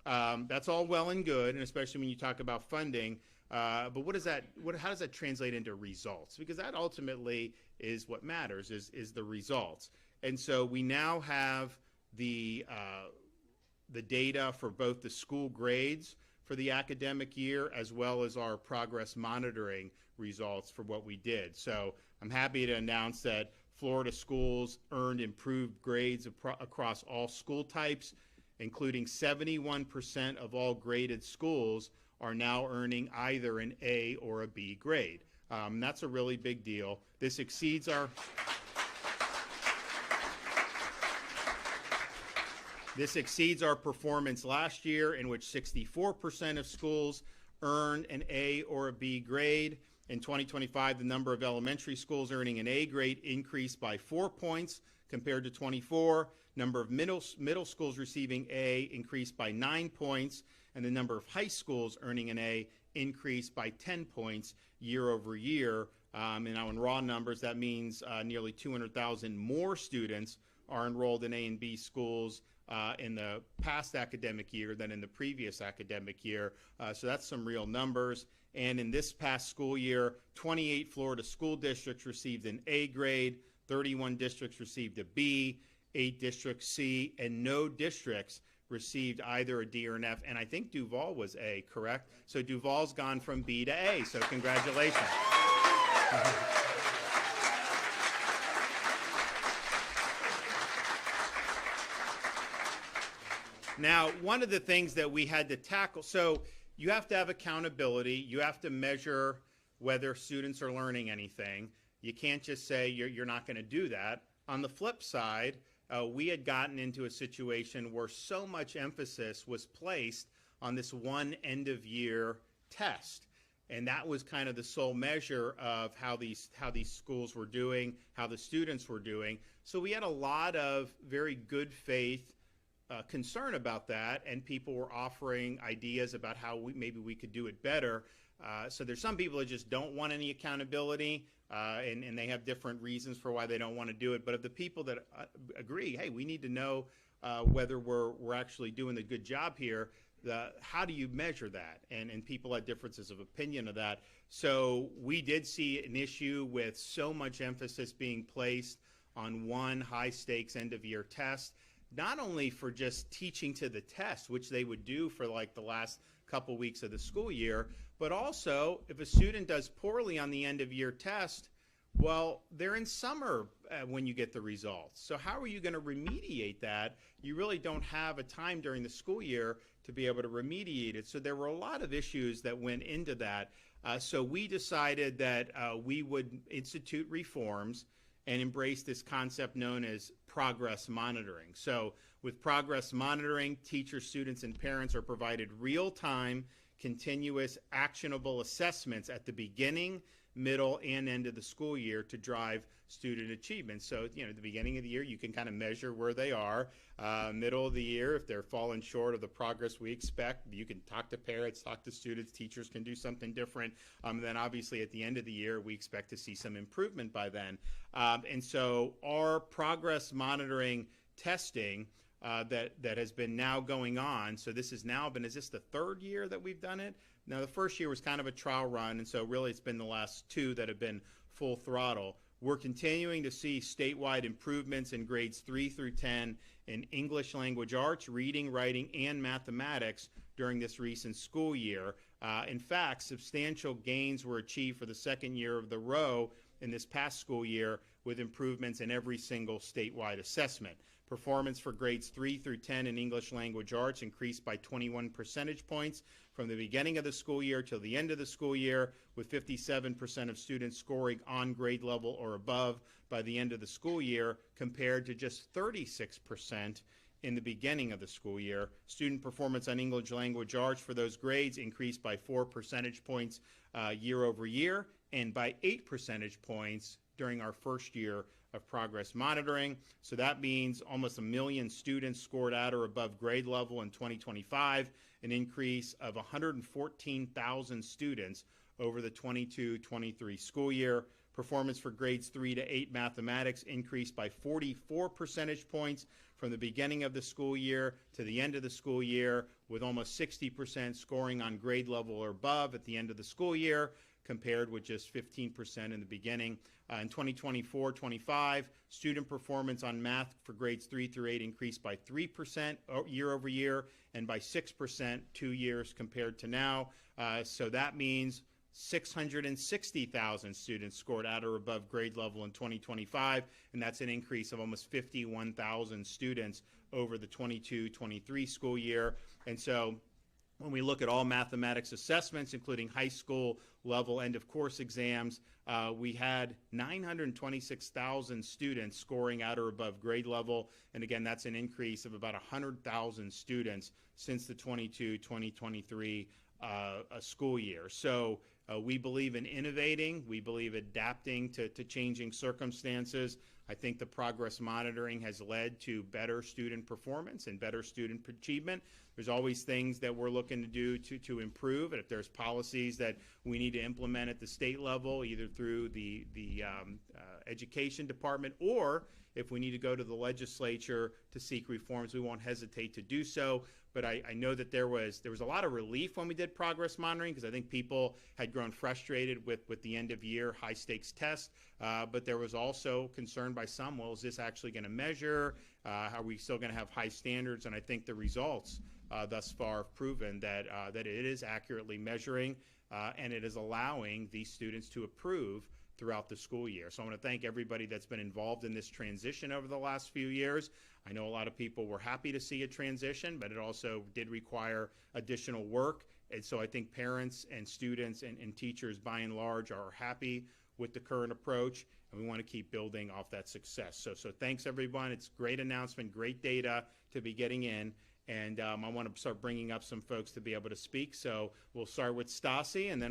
That's all well and good, and especially when you talk about funding. But what does that? How does that translate into results? Because that ultimately is what matters, is the results. And so we now have the data for both the school grades for the academic year as well as our progress monitoring results for what we did. So I'm happy to announce that Florida schools earned improved grades across all school types, including 71% of all graded schools are now earning either an A or a B grade. That's a really big deal. This exceeds our performance last year, in which 64% of schools earned an A or a B grade. In 2025, the number of elementary schools earning an A grade increased by 4 points compared to 24. Number of middle schools receiving A increased by 9 points, and the number of high schools earning an A increased by 10 points year over year. And now in raw numbers, that means nearly 200,000 more students are enrolled in A and B schools in the past academic year than in the previous academic year. So that's some real numbers. And in this past school year, 28 Florida school districts received an A grade, 31 districts received a B, 8 districts C, and no districts received either a D or an F. And I think Duval was A, correct? So Duval's gone from B to A, so congratulations. Now, one of the things that we had to tackle, so you have to have accountability. You have to measure whether students are learning anything. You can't just say you're not going to do that. On the flip side, we had gotten into a situation where so much emphasis was placed on this one end-of-year test. And that was kind of the sole measure of how these schools were doing, how the students were doing. So we had a lot of very good faith concern about that, and people were offering ideas about how maybe we could do it better. So there's some people that just don't want any accountability, and they have different reasons for why they don't want to do it. But of the people that agree, hey, we need to know whether we're actually doing a good job here, how do you measure that? And people had differences of opinion of that. So we did see an issue with so much emphasis being placed on one high-stakes end-of-year test, not only for just teaching to the test, which they would do for like the last couple weeks of the school year, but also if a student does poorly on the end-of-year test, well, they're in summer when you get the results. So how are you going to remediate that? You really don't have a time during the school year to be able to remediate it. So there were a lot of issues that went into that. So we decided that we would institute reforms and embrace this concept known as progress monitoring. So with progress monitoring, teachers, students, and parents are provided real-time, continuous, actionable assessments at the beginning, middle, and end of the school year to drive student achievement. So, at the beginning of the year, you can kind of measure where they are. Middle of the year, if they're falling short of the progress we expect, you can talk to parents, talk to students, teachers can do something different. Then obviously at the end of the year, we expect to see some improvement by then. And so our progress monitoring testing that has been now going on, so this has now been, is this the third year that we've done it? Now, the first year was kind of a trial run, and so really it's been the last two that have been full throttle. We're continuing to see statewide improvements in grades 3 through 10 in English language arts, reading, writing, and mathematics during this recent school year. In fact, substantial gains were achieved for the second year of the row in this past school year with improvements in every single statewide assessment. Performance for grades 3 through 10 in English language arts increased by 21 percentage points from the beginning of the school year till the end of the school year, with 57% of students scoring on grade level or above by the end of the school year, compared to just 36% in the beginning of the school year. Student performance on English language arts for those grades increased by 4 percentage points year over year, and by 8 percentage points during our first year of progress monitoring. So that means almost 1 million students scored at or above grade level in 2025, an increase of 114,000 students over the 22-23 school year. Performance for grades 3 to 8 mathematics increased by 44 percentage points from the beginning of the school year to the end of the school year, with almost 60% scoring on grade level or above at the end of the school year, compared with just 15% in the beginning. In 2024-25, student performance on math for grades 3 through 8 increased by 3% year over year and by 6% 2 years compared to now. So that means 660,000 students scored at or above grade level in 2025, and that's an increase of almost 51,000 students over the 22-23 school year. And so when we look at all mathematics assessments, including high school level end of course exams, we had 926,000 students scoring at or above grade level. And again, that's an increase of about 100,000 students since the 22-2023 school year. So we believe in innovating. We believe adapting to changing circumstances. I think the progress monitoring has led to better student performance and better student achievement. There's always things that we're looking to do to improve, and if there's policies that we need to implement at the state level, either through the education department, or if we need to go to the legislature to seek reforms, we won't hesitate to do so. But I know that there was a lot of relief when we did progress monitoring, because I think people had grown frustrated with the end of year high stakes test. But there was also concern by some, well, is this actually going to measure? Are we still going to have high standards? And I think the results thus far have proven that it is accurately measuring, and it is allowing these students to improve throughout the school year. So I want to thank everybody that's been involved in this transition over the last few years. I know a lot of people were happy to see a transition, but it also did require additional work. And so I think parents and students and teachers by and large are happy with the current approach, and we want to keep building off that success. So thanks everyone. It's a great announcement, great data to be getting in. And I want to start bringing up some folks to be able to speak. So we'll start with Stassi, and then